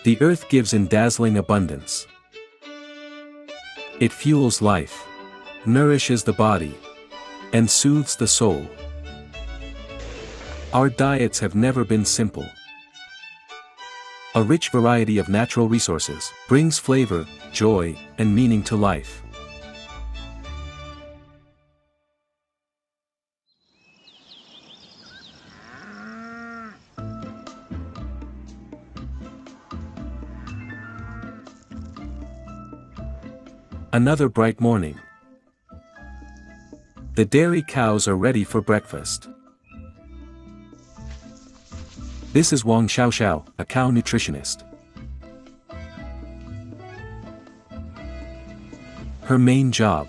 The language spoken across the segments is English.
The earth gives in dazzling abundance. It fuels life, nourishes the body, and soothes the soul. Our diets have never been simple. A rich variety of natural resources brings flavor, joy, and meaning to life. Another bright morning. The dairy cows are ready for breakfast. This is Wang Xiaoxiao, a cow nutritionist. Her main job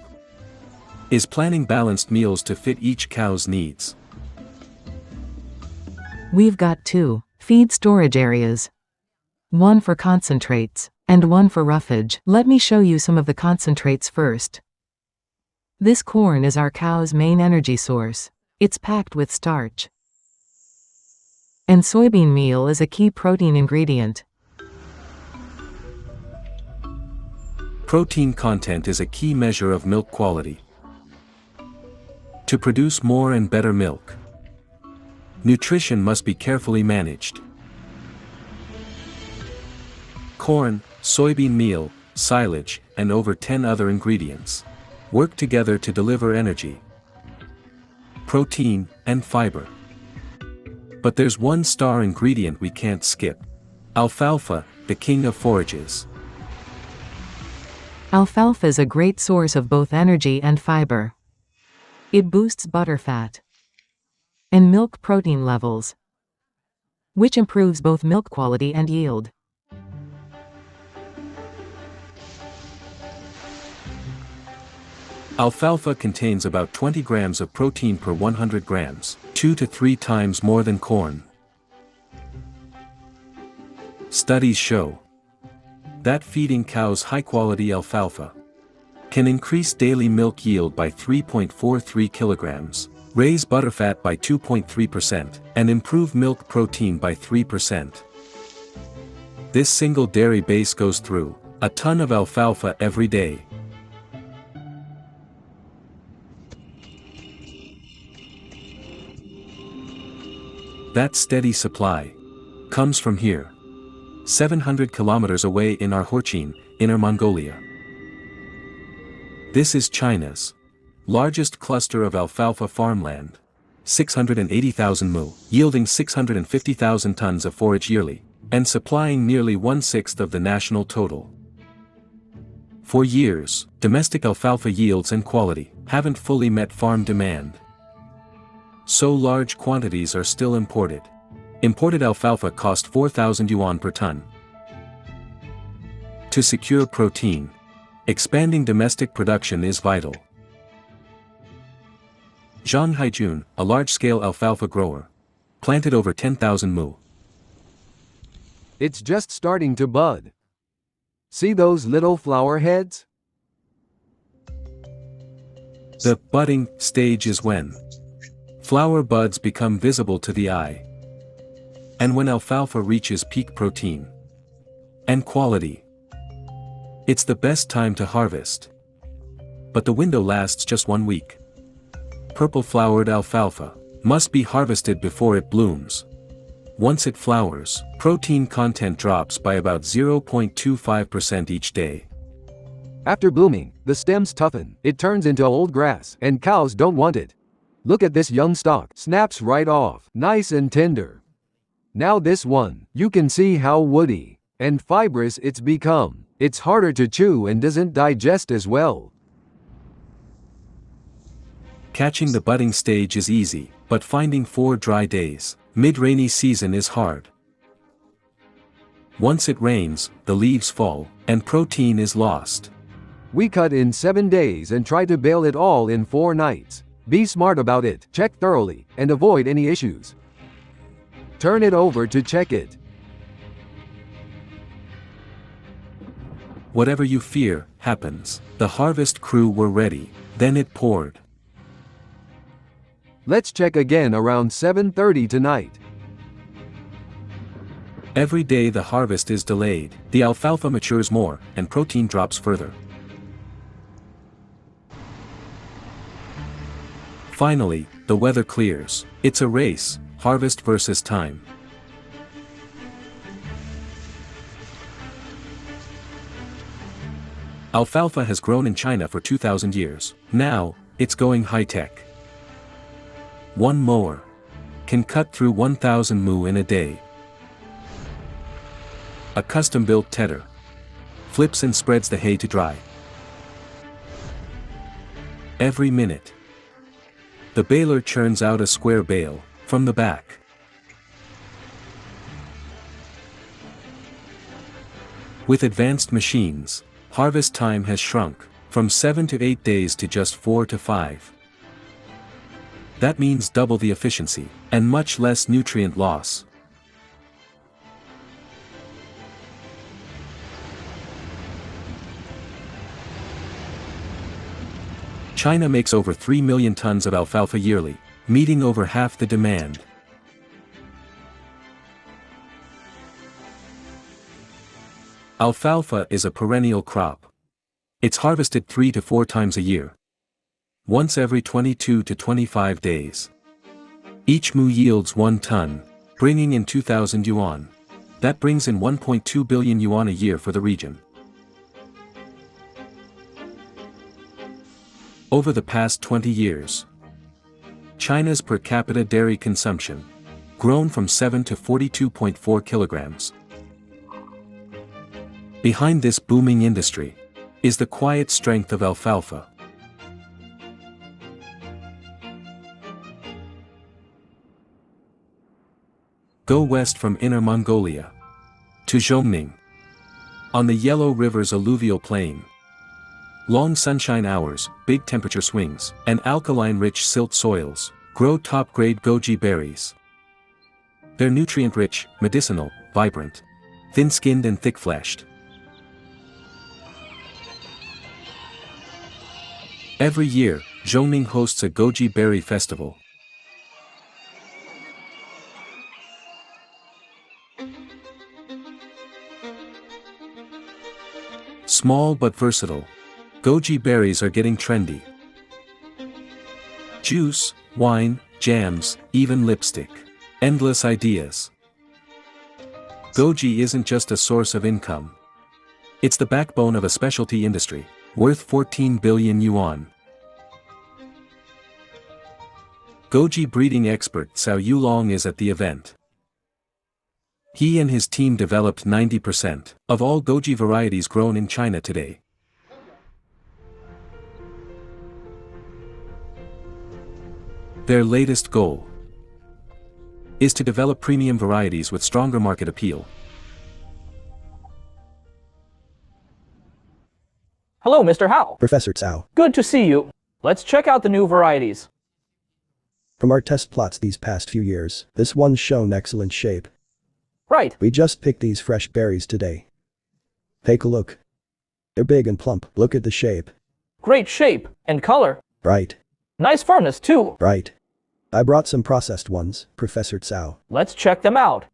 is planning balanced meals to fit each cow's needs. We've got 2 feed storage areas. One for concentrates, and one for roughage. Let me show you some of the concentrates first. This corn is our cow's main energy source. It's packed with starch. And soybean meal is a key protein ingredient. Protein content is a key measure of milk quality. To produce more and better milk, nutrition must be carefully managed. Corn, soybean meal, silage, and over 10 other ingredients work together to deliver energy, protein, and fiber. But there's one star ingredient we can't skip: alfalfa, the king of forages. Alfalfa is a great source of both energy and fiber. It boosts butterfat and milk protein levels, which improves both milk quality and yield. Alfalfa contains about 20 grams of protein per 100 grams, 2 to 3 times more than corn. Studies show that feeding cows high-quality alfalfa can increase daily milk yield by 3.43 kilograms, raise butterfat by 2.3%, and improve milk protein by 3%. This single dairy base goes through a ton of alfalfa every day. That steady supply comes from here, 700 kilometers away in Arhorchin, Inner Mongolia. This is China's largest cluster of alfalfa farmland, 680,000 mu, yielding 650,000 tons of forage yearly, and supplying nearly 1/6 of the national total. For years, domestic alfalfa yields and quality haven't fully met farm demand. So large quantities are still imported. Imported alfalfa cost 4,000 yuan per ton. To secure protein, expanding domestic production is vital. Zhang Haijun, a large-scale alfalfa grower, planted over 10,000 mu. It's just starting to bud. See those little flower heads? The budding stage is when flower buds become visible to the eye, and when alfalfa reaches peak protein and quality. It's the best time to harvest. But the window lasts just 1 week. Purple-flowered alfalfa must be harvested before it blooms. Once it flowers, protein content drops by about 0.25% each day. After blooming, the stems toughen, it turns into old grass, and cows don't want it. Look at this young stalk, snaps right off, nice and tender. Now this one, you can see how woody and fibrous it's become. It's harder to chew and doesn't digest as well. Catching the budding stage is easy, but finding 4 dry days, mid-rainy season is hard. Once it rains, the leaves fall, and protein is lost. We cut in 7 days and try to bale it all in 4 nights. Be smart about it, check thoroughly, and avoid any issues. Turn it over to check it. Whatever you fear, happens. The harvest crew were ready, then it poured. Let's check again around 7:30 tonight. Every day the harvest is delayed, the alfalfa matures more, and protein drops further. Finally, the weather clears. It's a race, harvest versus time. Alfalfa has grown in China for 2,000 years. Now, it's going high-tech. One mower can cut through 1,000 mu in a day. A custom-built tedder flips and spreads the hay to dry. Every minute, the baler churns out a square bale from the back. With advanced machines, harvest time has shrunk from 7 to 8 days to just 4 to 5. That means double the efficiency and much less nutrient loss. China makes over 3 million tons of alfalfa yearly, meeting over half the demand. Alfalfa is a perennial crop. It's harvested 3 to 4 times a year, once every 22 to 25 days. Each mu yields 1 ton, bringing in 2,000 yuan. That brings in 1.2 billion yuan a year for the region. Over the past 20 years, China's per capita dairy consumption grown from 7 to 42.4 kilograms. Behind this booming industry is the quiet strength of alfalfa. Go west from Inner Mongolia to Zhongning. On the Yellow River's alluvial plain, long sunshine hours, big temperature swings, and alkaline-rich silt soils grow top-grade goji berries. They're nutrient-rich, medicinal, vibrant, thin-skinned and thick-fleshed. Every year, Zhongning hosts a goji berry festival. Small but versatile, goji berries are getting trendy. Juice, wine, jams, even lipstick. Endless ideas. Goji isn't just a source of income. It's the backbone of a specialty industry, worth 14 billion yuan. Goji breeding expert Cao Yulong is at the event. He and his team developed 90% of all goji varieties grown in China today. Their latest goal is to develop premium varieties with stronger market appeal. Hello, Mr. Hao. Professor Cao. Good to see you. Let's check out the new varieties. From our test plots these past few years, this one's shown excellent shape. Right. We just picked these fresh berries today. Take a look. They're big and plump. Look at the shape. Great shape and color. Right. Nice firmness, too. Right. I brought some processed ones, Professor Cao. Let's check them out.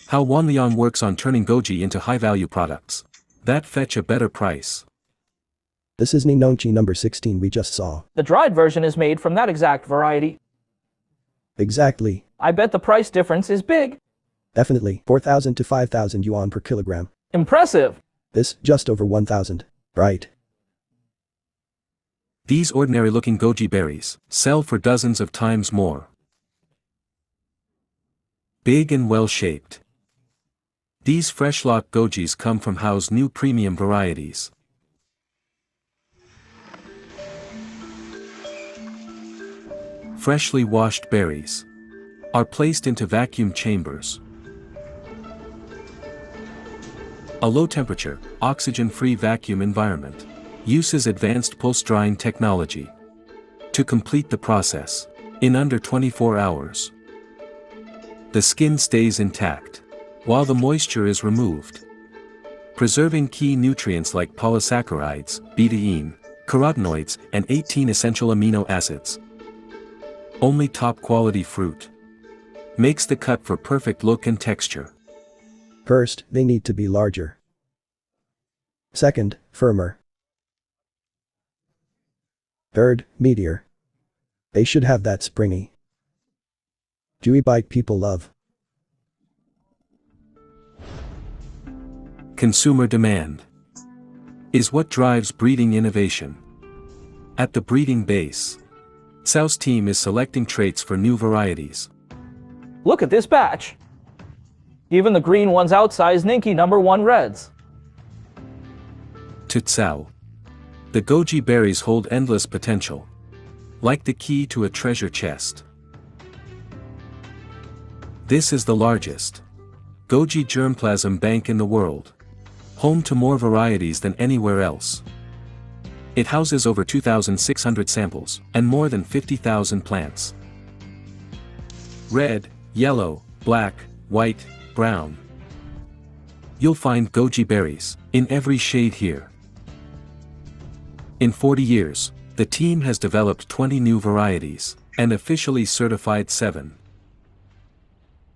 How Wanliang works on turning goji into high-value products that fetch a better price. This is Ninongqi number 16 we just saw. The dried version is made from that exact variety. Exactly. I bet the price difference is big. Definitely. 4,000 to 5,000 yuan per kilogram. Impressive. This, just over 1,000. Right. These ordinary-looking goji berries sell for dozens of times more. Big and well-shaped. These fresh-lot gojis come from Hao's new premium varieties. Freshly washed berries are placed into vacuum chambers. A low-temperature, oxygen-free vacuum environment uses advanced pulse-drying technology to complete the process in under 24 hours. The skin stays intact while the moisture is removed, preserving key nutrients like polysaccharides, betaine, carotenoids, and 18 essential amino acids. Only top-quality fruit makes the cut for perfect look and texture. First, they need to be larger. Second, firmer. Third, meatier. They should have that springy, dewy bite people love. Consumer demand is what drives breeding innovation. At the breeding base, Xiao's team is selecting traits for new varieties. Look at this batch. Even the green ones outsize Ninki #1 reds. To Xiao, the goji berries hold endless potential, like the key to a treasure chest. This is the largest goji germplasm bank in the world, home to more varieties than anywhere else. It houses over 2,600 samples and more than 50,000 plants. Red, yellow, black, white, brown. You'll find goji berries in every shade here. In 40 years, the team has developed 20 new varieties and officially certified 7.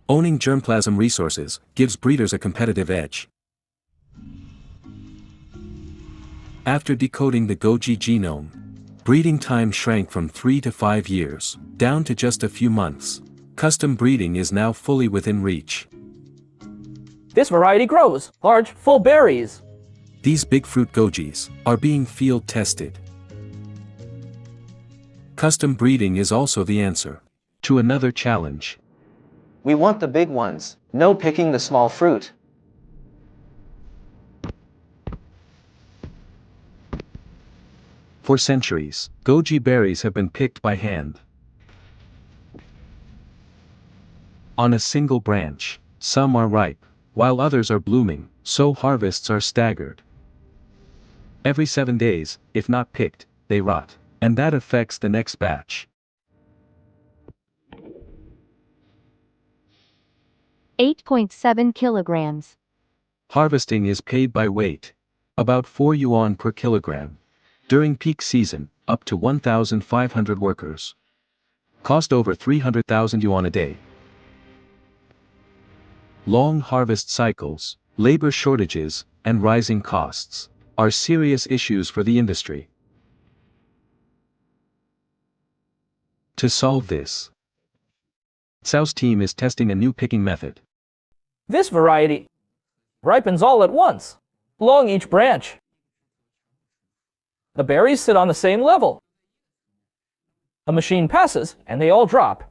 Owning germplasm resources gives breeders a competitive edge. After decoding the goji genome, breeding time shrank from 3 to 5 years, down to just a few months. Custom breeding is now fully within reach. This variety grows large, full berries. These big fruit gojis are being field tested. Custom breeding is also the answer to another challenge. We want the big ones, no picking the small fruit. For centuries, goji berries have been picked by hand. On a single branch, some are ripe, while others are blooming, so harvests are staggered. Every 7 days, if not picked, they rot, and that affects the next batch. 8.7 kilograms. Harvesting is paid by weight, about 4 yuan per kilogram. During peak season, up to 1,500 workers. Cost over 300,000 yuan a day. Long harvest cycles, labor shortages, and rising costs are serious issues for the industry. To solve this, Xiao's team is testing a new picking method. This variety ripens all at once, along each branch. The berries sit on the same level. A machine passes and they all drop.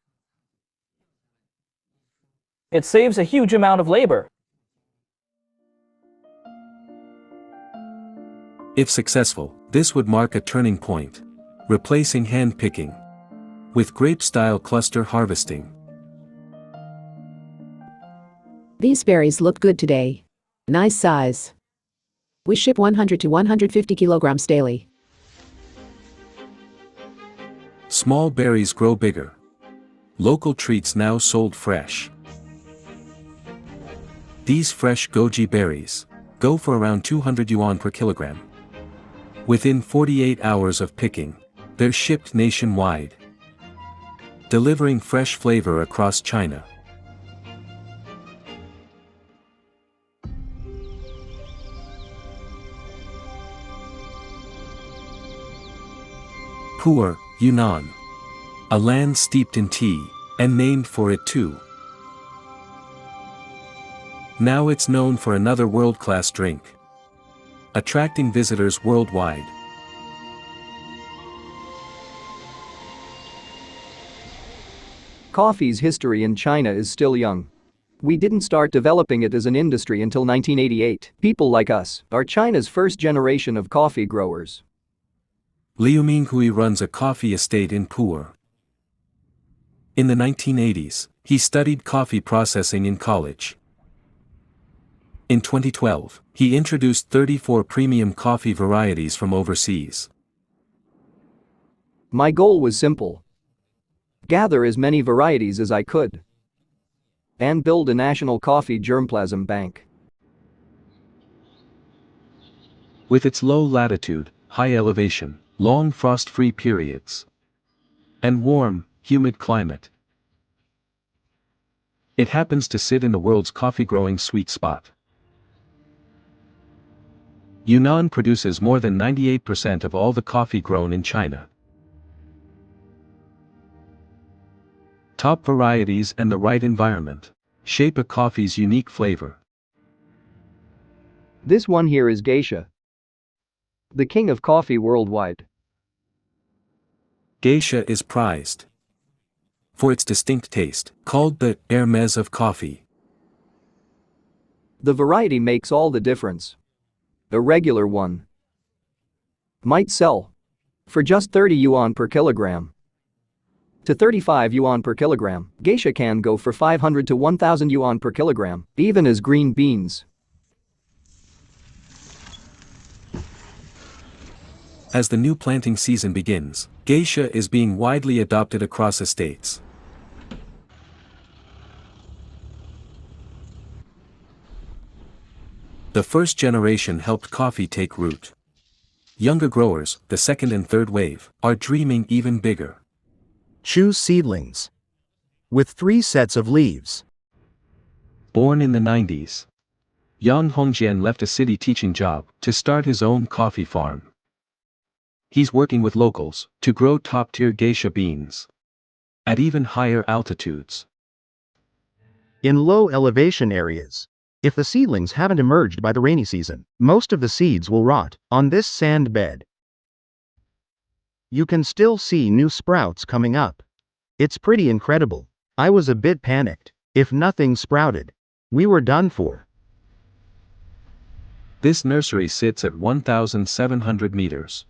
It saves a huge amount of labor. If successful, this would mark a turning point, replacing hand picking with grape-style cluster harvesting. These berries look good today. Nice size. We ship 100 to 150 kilograms daily. Small berries grow bigger. Local treats now sold fresh. These fresh goji berries go for around 200 yuan per kilogram. Within 48 hours of picking, they're shipped nationwide, delivering fresh flavor across China. Pu'er, Yunnan. A land steeped in tea, and named for it too. Now it's known for another world-class drink, attracting visitors worldwide. Coffee's history in China is still young. We didn't start developing it as an industry until 1988. People like us are China's first generation of coffee growers. Liu Minghui runs a coffee estate in Pu'er. In the 1980s, he studied coffee processing in college. In 2012, he introduced 34 premium coffee varieties from overseas. My goal was simple: gather as many varieties as I could and build a national coffee germplasm bank. With its low latitude, high elevation, long frost-free periods, and warm, humid climate, It happens to sit in the world's coffee-growing sweet spot. Yunnan produces more than 98% of all the coffee grown in China. Top varieties and the right environment shape a coffee's unique flavor. This one here is geisha, the king of coffee worldwide. Geisha is prized for its distinct taste, called the Hermes of coffee. The variety makes all the difference. A regular one might sell for just 30 yuan per kilogram to 35 yuan per kilogram. Geisha can go for 500 to 1000 yuan per kilogram, even as green beans. As the new planting season begins, geisha is being widely adopted across estates. The first generation helped coffee take root. Younger growers, the second and third wave, are dreaming even bigger. Choose seedlings with 3 sets of leaves. Born in the 90s, Yang Hongjian left a city teaching job to start his own coffee farm. He's working with locals to grow top-tier geisha beans at even higher altitudes. In low elevation areas, if the seedlings haven't emerged by the rainy season, most of the seeds will rot on this sand bed. You can still see new sprouts coming up. It's pretty incredible. I was a bit panicked. If nothing sprouted, we were done for. This nursery sits at 1,700 meters.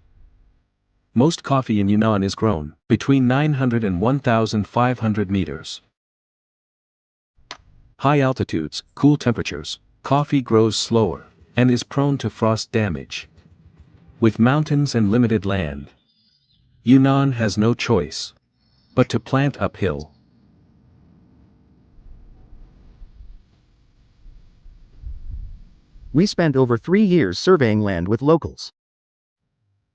Most coffee in Yunnan is grown between 900 and 1,500 meters. High altitudes, cool temperatures, coffee grows slower and is prone to frost damage. With mountains and limited land, Yunnan has no choice but to plant uphill. We spent over 3 years surveying land with locals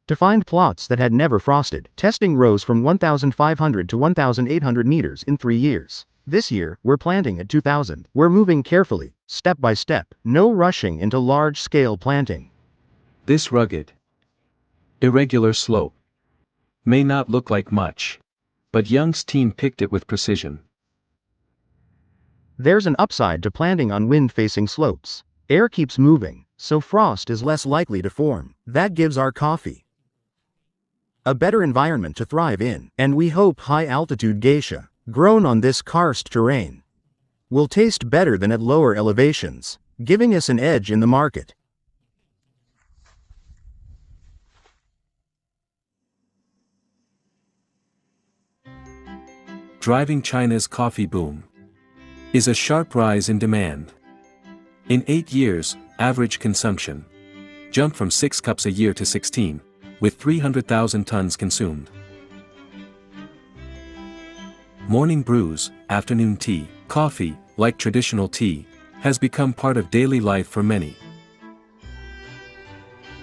to find plots that had never frosted, testing rows from 1,500 to 1,800 meters in 3 years. This year, we're planting at 2,000. We're moving carefully, step by step, no rushing into large-scale planting. This rugged, irregular slope may not look like much, but Young's team picked it with precision. There's an upside to planting on wind-facing slopes. Air keeps moving, so frost is less likely to form. That gives our coffee a better environment to thrive in, and we hope high-altitude geisha, grown on this karst terrain, will taste better than at lower elevations, giving us an edge in the market. Driving China's coffee boom is a sharp rise in demand. In 8 years, average consumption jumped from 6 cups a year to 16, with 300,000 tons consumed. Morning brews, afternoon tea, coffee, like traditional tea, has become part of daily life for many.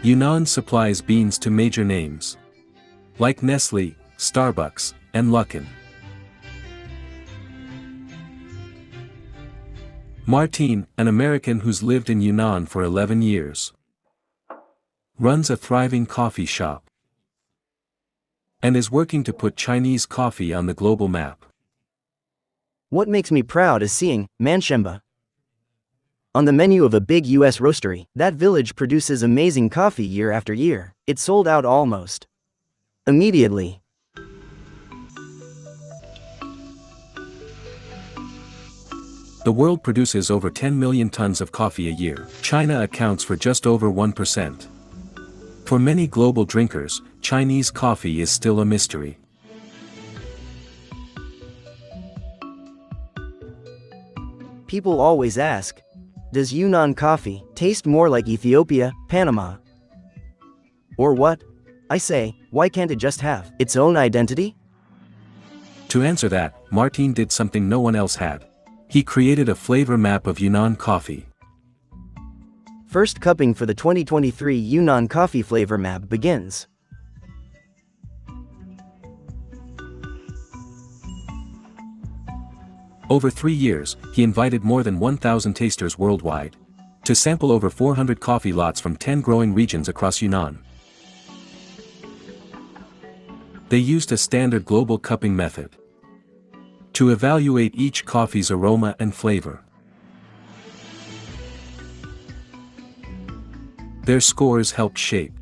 Yunnan supplies beans to major names like Nestle, Starbucks, and Luckin. Martine, an American who's lived in Yunnan for 11 years, runs a thriving coffee shop and is working to put Chinese coffee on the global map. What makes me proud is seeing Manshemba on the menu of a big US roastery. That village produces amazing coffee year after year. It sold out almost immediately. The world produces over 10 million tons of coffee a year. China accounts for just over 1%. For many global drinkers, Chinese coffee is still a mystery. People always ask, does Yunnan coffee taste more like Ethiopia, Panama, or what? I say, why can't it just have its own identity? To answer that, Martine did something no one else had. He created a flavor map of Yunnan coffee. First cupping for the 2023 Yunnan coffee flavor map begins. Over 3 years, he invited more than 1,000 tasters worldwide to sample over 400 coffee lots from 10 growing regions across Yunnan. They used a standard global cupping method to evaluate each coffee's aroma and flavor. Their scores helped shape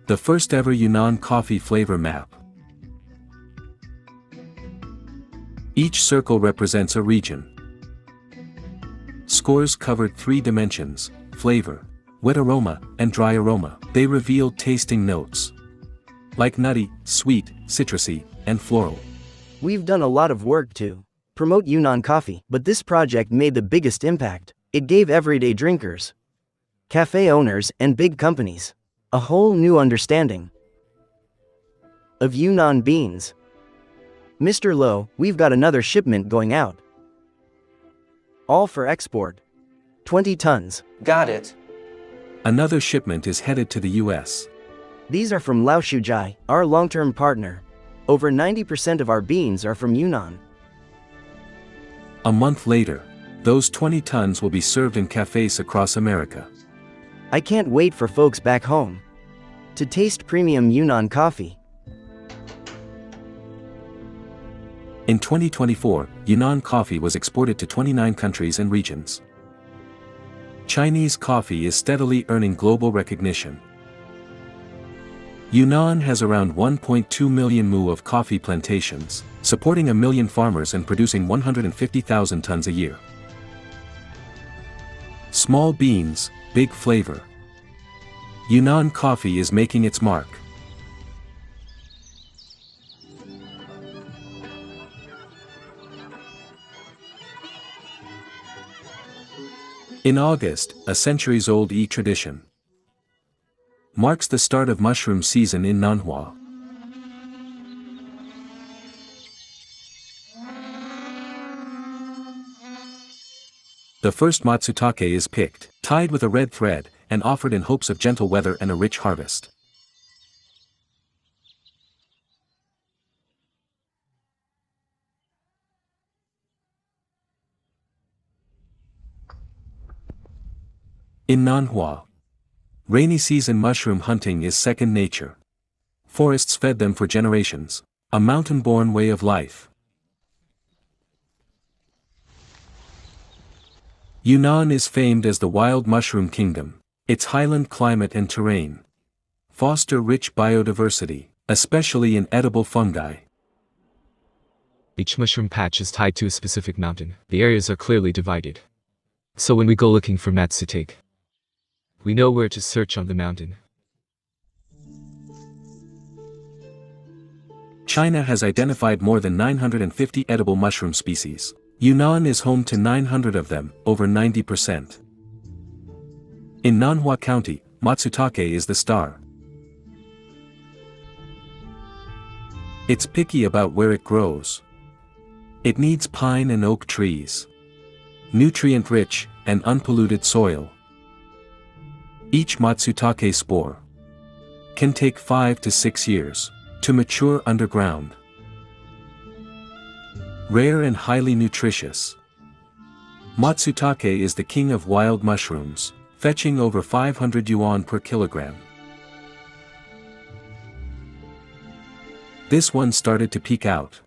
the first ever Yunnan coffee flavor map. Each circle represents a region. Scores covered 3 dimensions: flavor, wet aroma, and dry aroma. They revealed tasting notes like nutty, sweet, citrusy, and floral. We've done a lot of work to promote Yunnan coffee, but this project made the biggest impact. It gave everyday drinkers, cafe owners, and big companies a whole new understanding of Yunnan beans. Mr. Low, we've got another shipment going out. All for export. 20 tons. Got it. Another shipment is headed to the US. These are from Lao Shujai, our long-term partner. Over 90% of our beans are from Yunnan. A month later, those 20 tons will be served in cafes across America. I can't wait for folks back home to taste premium Yunnan coffee. In 2024, Yunnan coffee was exported to 29 countries and regions. Chinese coffee is steadily earning global recognition. Yunnan has around 1.2 million mu of coffee plantations, supporting 1 million farmers and producing 150,000 tons a year. Small beans, big flavor. Yunnan coffee is making its mark. In August, a centuries-old tradition marks the start of mushroom season in Nanhua. The first matsutake is picked, tied with a red thread, and offered in hopes of gentle weather and a rich harvest. In Nanhua, rainy season mushroom hunting is second nature. Forests fed them for generations, a mountain-born way of life. Yunnan is famed as the wild mushroom kingdom. Its highland climate and terrain foster rich biodiversity, especially in edible fungi. Each mushroom patch is tied to a specific mountain. The areas are clearly divided. So when we go looking for matsutake, we know where to search on the mountain. China has identified more than 950 edible mushroom species. Yunnan is home to 900 of them, over 90%. In Nanhua County, matsutake is the star. It's picky about where it grows. It needs pine and oak trees, nutrient-rich and unpolluted soil. Each matsutake spore can take 5 to 6 years to mature underground. Rare and highly nutritious, matsutake is the king of wild mushrooms, fetching over 500 yuan per kilogram. This one started to peak out.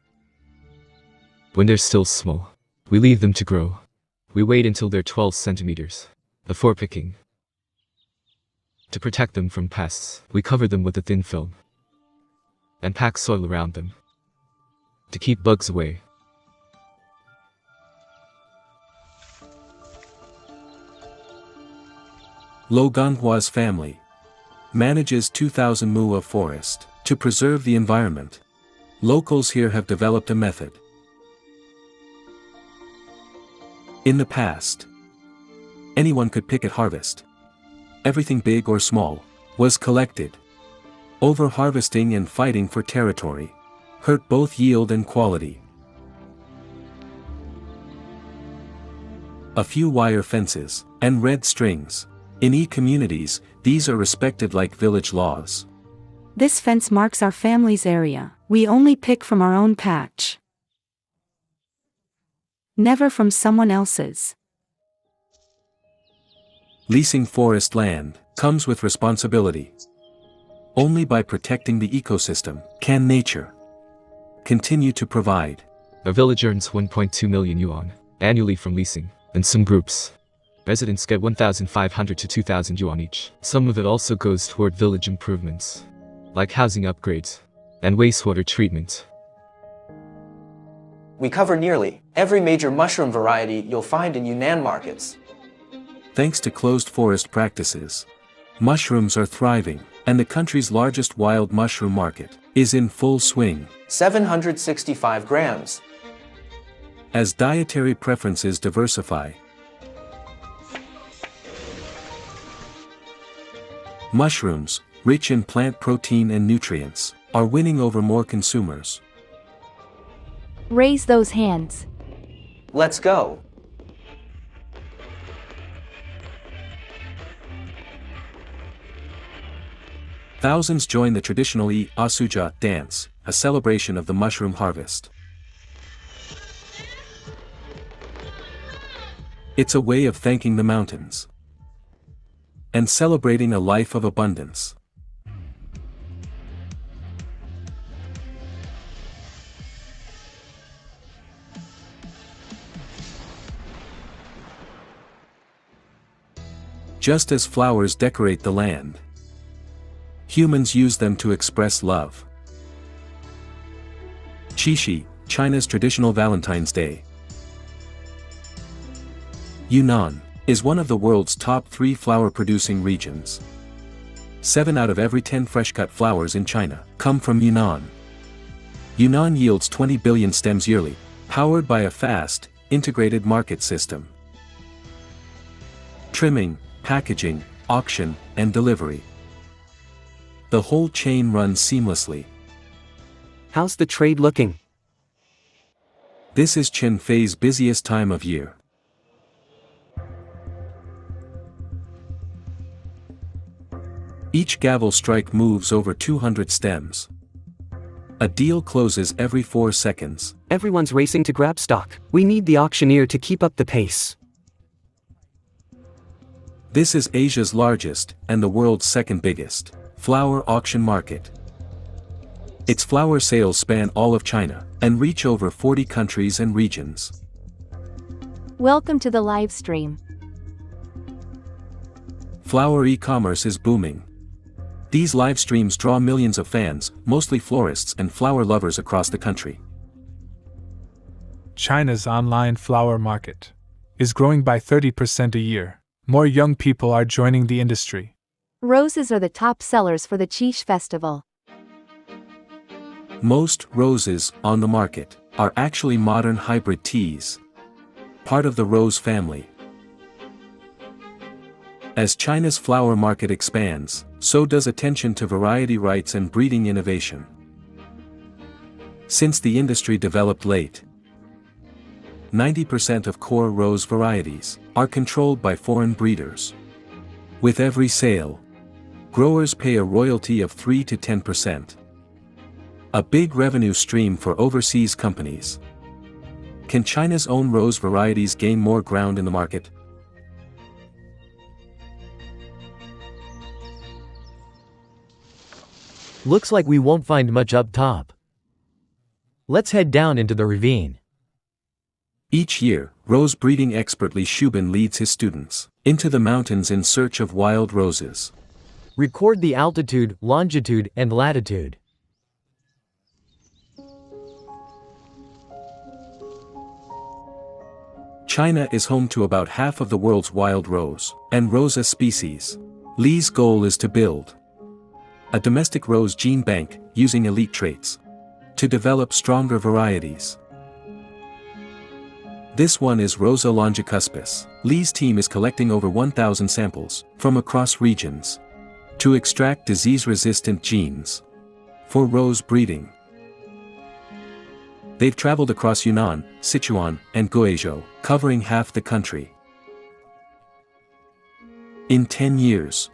When they're still small, we leave them to grow. We wait until they're 12 centimeters before picking. To protect them from pests, we cover them with a thin film and pack soil around them to keep bugs away. Lo Ganhua's family manages 2,000 mu of forest to preserve the environment. Locals here have developed a method. In the past, anyone could pick at harvest. Everything big or small was collected. Over-harvesting and fighting for territory hurt both yield and quality. A few wire fences and red strings. In communities, these are respected like village laws. This fence marks our family's area. We only pick from our own patch. never from someone else's. Leasing forest land comes with responsibility. Only by protecting the ecosystem can nature continue to provide. A village earns 1.2 million yuan annually from leasing. In some groups, residents get 1,500 to 2,000 yuan each. Some of it also goes toward village improvements, like housing upgrades and wastewater treatment. We cover nearly every major mushroom variety you'll find in Yunnan markets. Thanks to closed forest practices, mushrooms are thriving, and the country's largest wild mushroom market is in full swing. 765 grams. As dietary preferences diversify, mushrooms, rich in plant protein and nutrients, are winning over more consumers. Raise those hands. Let's go. Thousands join the traditional Asuja dance, a celebration of the mushroom harvest. It's a way of thanking the mountains and celebrating a life of abundance. Just as flowers decorate the land, humans use them to express love. Qixi, China's traditional Valentine's Day. Yunnan is one of the world's top 3 flower-producing regions. 7 out of every 10 fresh-cut flowers in China come from Yunnan. Yunnan yields 20 billion stems yearly, powered by a fast, integrated market system. Trimming, packaging, auction, and delivery. The whole chain runs seamlessly. How's the trade looking? This is Qinfei's busiest time of year. Each gavel strike moves over 200 stems. A deal closes every 4 seconds. Everyone's racing to grab stock. We need the auctioneer to keep up the pace. This is Asia's largest, and the world's second biggest, flower auction market. Its flower sales span all of China, and reach over 40 countries and regions. Welcome to the live stream. Flower e-commerce is booming. These live streams draw millions of fans, mostly florists and flower lovers across the country. China's online flower market is growing by 30% a year. More young people are joining the industry. Roses are the top sellers for the Qixi festival. Most roses on the market are actually modern hybrid teas, part of the rose family. As China's flower market expands, so does attention to variety rights and breeding innovation. Since the industry developed late, 90% of core rose varieties are controlled by foreign breeders. With every sale, growers pay a royalty of 3 to 10%. A big revenue stream for overseas companies. Can China's own rose varieties gain more ground in the market? Looks like we won't find much up top. Let's head down into the ravine. Each year, rose breeding expert Li Shubin leads his students into the mountains in search of wild roses. Record the altitude, longitude, and latitude. China is home to about half of the world's wild rose and rosa species. Li's goal is to build a domestic rose gene bank using elite traits to develop stronger varieties. This one is Rosa longicuspis. Li's team is collecting over 1,000 samples from across regions to extract disease-resistant genes for rose breeding. They've traveled across Yunnan, Sichuan, and Guizhou, covering half the country. In 10 years,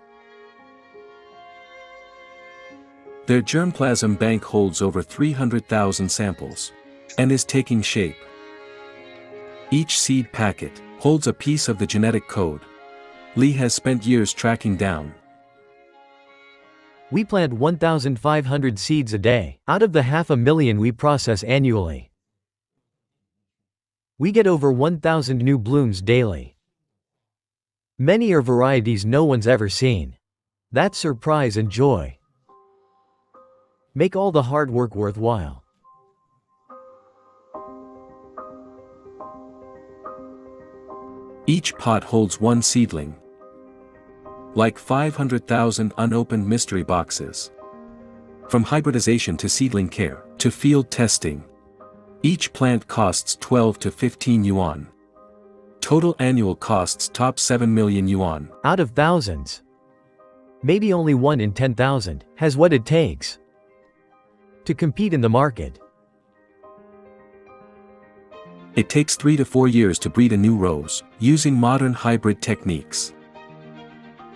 their germplasm bank holds over 300,000 samples and is taking shape. Each seed packet holds a piece of the genetic code Lee has spent years tracking down. We plant 1,500 seeds a day, out of the 500,000 we process annually. We get over 1,000 new blooms daily. Many are varieties no one's ever seen. That's surprise and joy. Make all the hard work worthwhile. Each pot holds one seedling. Like 500,000 unopened mystery boxes. From hybridization to seedling care, to field testing. Each plant costs 12 to 15 yuan. Total annual costs top 7 million yuan. Out of thousands. Maybe only 1 in 10,000 has what it takes to compete in the market. It takes 3 to 4 years to breed a new rose, using modern hybrid techniques.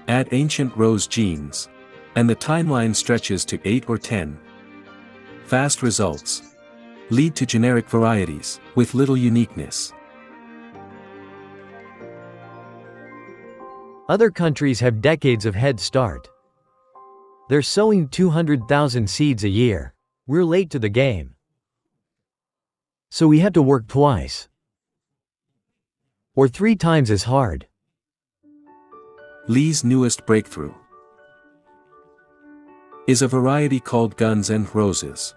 Add ancient rose genes, and the timeline stretches to 8 or 10. Fast results lead to generic varieties, with little uniqueness. Other countries have decades of head start. They're sowing 200,000 seeds a year. We're late to the game. So we have to work twice. Or 3 times as hard. Lee's newest breakthrough is a variety called Guns and Roses.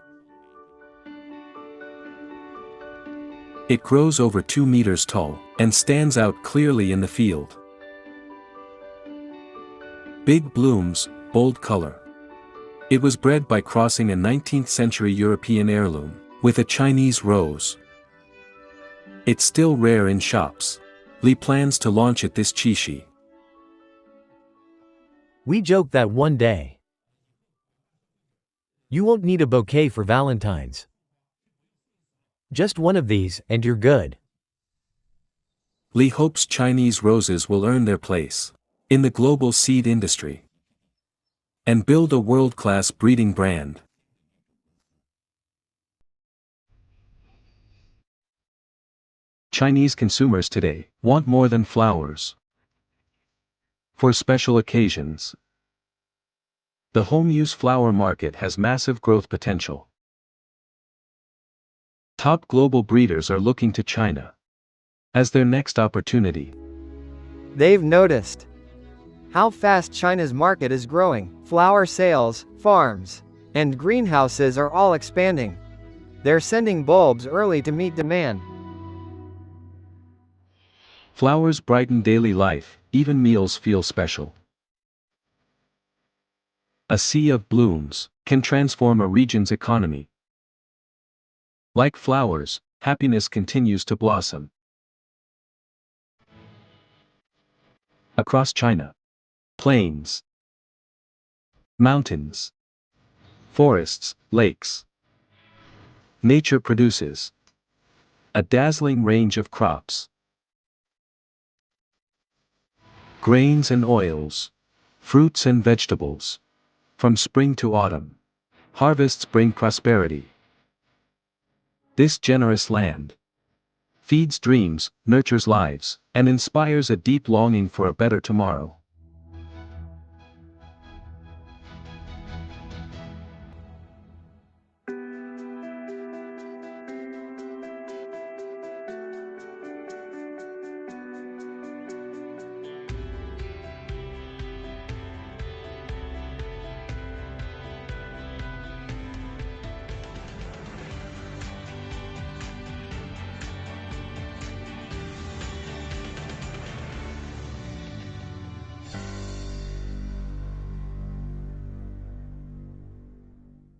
It grows over 2 meters tall, and stands out clearly in the field. Big blooms, bold color. It was bred by crossing a 19th century European heirloom with a Chinese rose. It's still rare in shops. Lee plans to launch it this Qixi. We joke that one day you won't need a bouquet for Valentine's. Just one of these, and you're good. Lee hopes Chinese roses will earn their place in the global seed industry and build a world-class breeding brand. Chinese consumers today want more than flowers. For special occasions, the home-use flower market has massive growth potential. Top global breeders are looking to China as their next opportunity. They've noticed how fast China's market is growing. Flower sales, farms, and greenhouses are all expanding. They're sending bulbs early to meet demand. Flowers brighten daily life, even meals feel special. A sea of blooms can transform a region's economy. Like flowers, happiness continues to blossom. Across China, plains, mountains, forests, lakes, nature produces a dazzling range of crops. Grains and oils, fruits and vegetables. From spring to autumn, harvests bring prosperity. This generous land feeds dreams, nurtures lives, and inspires a deep longing for a better tomorrow.